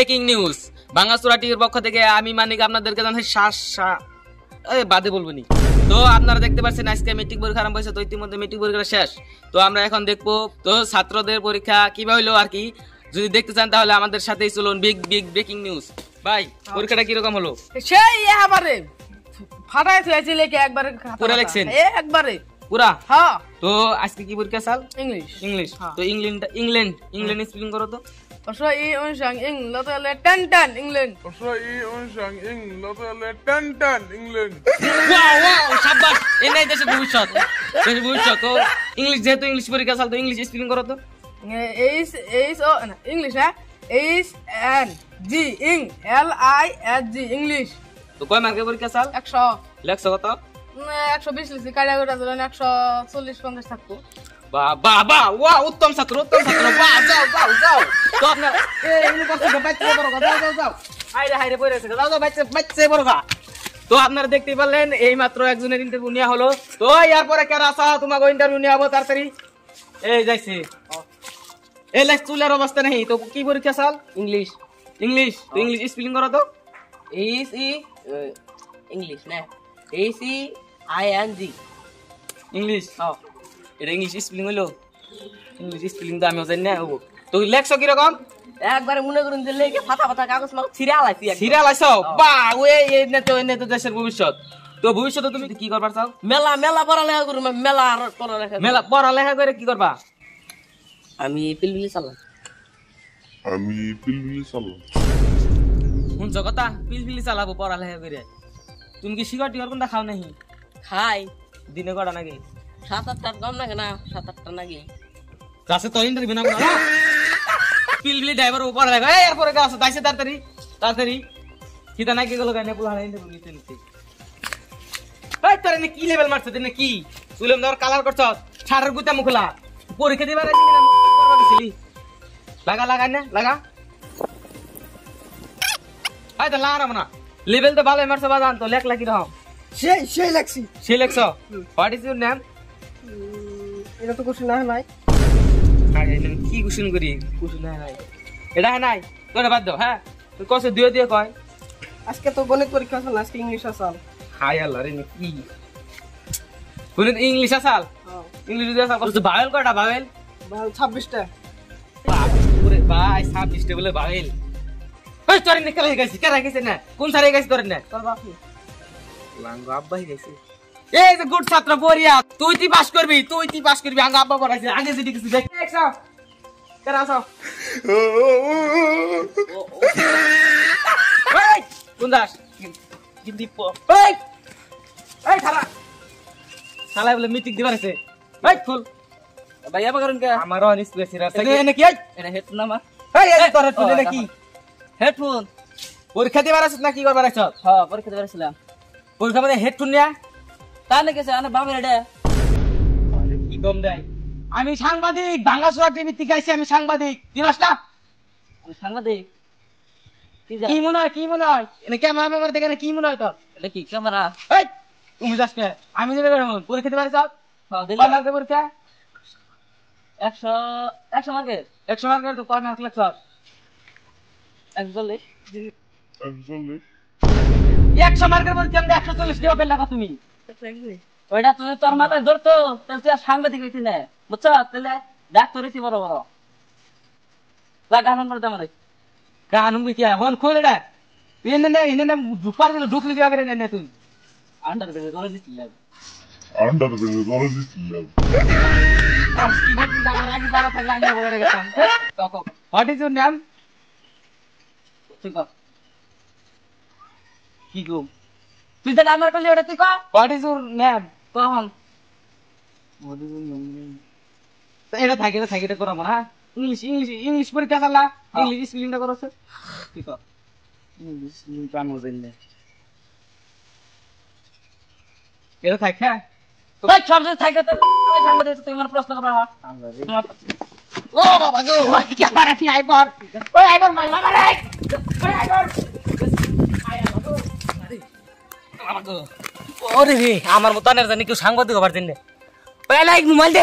Breaking news ভাঙাচোরা টিভির পক্ষ থেকে আমি মানিক আপনাদেরকে জানাই বাদে বলবো নি। তো আপনারা দেখতে পাচ্ছেন আজকে মেট্রিক পরীক্ষা আরম্ভ হয়েছে, তো ইতিমধ্যে মেট্রিক পরীক্ষা শেষ। তো আমরা এখন দেখবো তো ছাত্রদের পরীক্ষা কিভাবে হলো আর কি। যদি দেখতে চান তাহলে আমাদের সাথেই চলুন। Big breaking news. ভাই পরীক্ষাটা কিরকম হলো? সেই এবারে ফাটাই থুয়েছে লেখে একবারে পুরো লিখছেন? একবারে পুরা? হ্যাঁ। তো আজকে কি পরীক্ষা চাল? ইংলিশ। তো ইংল্যান্ড স্পেলিং করো তো। ইংল্যান্ড। শাবাশ, এটাই দেশের ভবিষ্যৎ। তো ইংলিশ, যেহেতু ইংলিশ পরীক্ষা চাল, তো ইংলিশ স্পেলিং করো তো। ইংলিশ না HNG ইংলিশ। তো কয় মার্কের পরীক্ষা চাল? 100। লেখছো কত? 120 লিখছি, কারিয়া করে দিলেন 140-50 থাকবো। বাহ ওয়া উত্তম ছাত্র বাহ, যাও তো আপনার এই করতে বাচ্চা বড় কথা, যাও হাইরে পড়ে আছে, যাও বাচ্চা বড় কথা। তো আপনারা দেখতেই পারলেন এই মাত্র একজনের ইন্টারভিউ নেওয়া হলো। তো এরপরে কারা আসা তোমাকে ইন্টারভিউ নেওয়া হবে তাড়াতাড়ি। এই যাইছে এই লাইক চুলের অবস্থা নেই। তো কি পরীক্ষা চাল? ইংলিশ। তো ইংলিশ স্পেলিং করো তো। ইংলিশ না HEING ইংলিশ। এটা ইংলিশ স্পেলিং হলো? ইংলিশ স্পেলিং তো আমিও জানি না। তো লেখছো কিরকম? একবারে মনে করুন যে লেখে ফাটা কাগজ মাগ ছিড়া লাইছো। বাহ, এনে তো দেশের ভবিষ্যৎ। তো ভবিষ্যতে তুমি কি করবার চাও? মেলা পড়ালেখা করব। মেলা পড়ালেখা করে কি করবা? আমি পিলপিলি চালাম। শুনছো কথা? পিলপিলি চালাবো পড়ালেখা করে। তুমি কি সিগারেট কোনটা খাও নাকি? খাই। দিনে কটা নাকি? 7-8 কম নাকি না? 7-8 নাকি? কাছে তো ইন্টারভিউ না না পিলপিলি ড্রাইভার উপর লাগা। এরপরে কাছে তাইছে তাড়াতাড়ি কিটা নাকি গেল গানে পুলা ইন্টারভিউ নিতে। ভাই তোর এনে কি লেভেল মারছ? দিনে কি চুলেম ধর কালার করছ, ছাড়ের গুতা মুখলা। পরীক্ষা দিবার আইছিস না করবা গেছিলি? লাগা না ভাই তো লাগা না। লেভেল তো ভালো মারছ বাজান। তো লেখ লাগি রকম সেই লাগছি। লেখছ। What is your name? এটা তো কোশ্চেন নাই। কি কোশ্চেন করি? কোশ্চেন নাই, এটা নাই। তোরা বাদ দাও। হ্যাঁ তুই কসে দিয়ে কয়। আজকে তো গণিত পরীক্ষা আছে, আজকে ইংলিশ আসাল। হাই আল্লাহ রে, কি গণিত ইংলিশ আসাল? ইংলিশ দিয়ে আসাল কত? বাবেল কয়টা? বাবেল 26টা। ওরে ভাই 26টা বলে বাবেল। ওই তোর নে কেলা গেছে না? কোন সারে গেছে তোর না? তোর বাপি লাঙ্গো আব্বাই গেছে। এই যে গুড ছাত্র পড়িয়া তুই পাস করবি, আঙ্গা আব্বা পড়াইছে আগে যেটি কিছু দেখ। একসাও কেন আসো? এই কোন দাস কিন্তু এই খারাপ শালা বলে মিটিং দিবার আছে। এই ফুল ভাই আবার করেন কে? আমারও অনিস্পেস আছে এনে কি? এটা হেডফোন আমার। এই তোর হেডফোন এনে কি? হেডফোন পরীক্ষা দিবার আছে না কি করবার আছে? হ্যাঁ পরীক্ষা দিবার ছিলাম। পরীক্ষা মানে হেডফোন নিয়া তা নাকি আনে বাবা রে কি কম দেয়? আমি সাংবাদিক, ভাঙাচোরা টিভি থেকে আইছি। আমি সাংবাদিক। দিনস না? সাংবাদিক কি মনে হয়? এনে ক্যামেরা দেখে কি মনে হয় তোর? এটা কি ক্যামেরা? এই তুমি যাস কে? আমি যাবে পরীক্ষা দিবার চাও? দিলাম পরীক্ষা 100 মার্কের। 100 মার্কের। তো কয় মার্ক লাগছ? 41। 100 মার্কের মধ্যে 140 দেওয়া পেলা তুমি। ওইটা তুমি তোর মাথায় ধরতো তাহলে তুই আর সাংবাদিক হইতি না, বুঝছো? তাহলে ডাক্তার হইতি বড় গান করে আমার গান কি এখন খোলে না? এনে ঢুকবার দিল, ঢুকলি দিবা করে না তুই আন্ডার বেড়ে ধরে দিচ্ছিলাম। What is your name? কি গো তুই তো আমার করলি ওটা তুই কর। What is your name? কখন এটা থাকে এটা করাবো না। ইংলিশ পরীক্ষা চালা, ইংলিশ স্পেলিংটা করছে কি কর? ইংলিশ স্পেলিং তো আমি জানি না। এটা থাকে ভাই সবচেয়ে থাকে তো সাংবাদিক তুই আমার প্রশ্ন করবা। ও বাবা গো কি আবার কি আইবর? ওই আইবর মাইলা মারে। ওই আইবর ওরে রে আমার মতনের জানি কেউ সাংবাদিক হবার জন্য। মোবাইল দে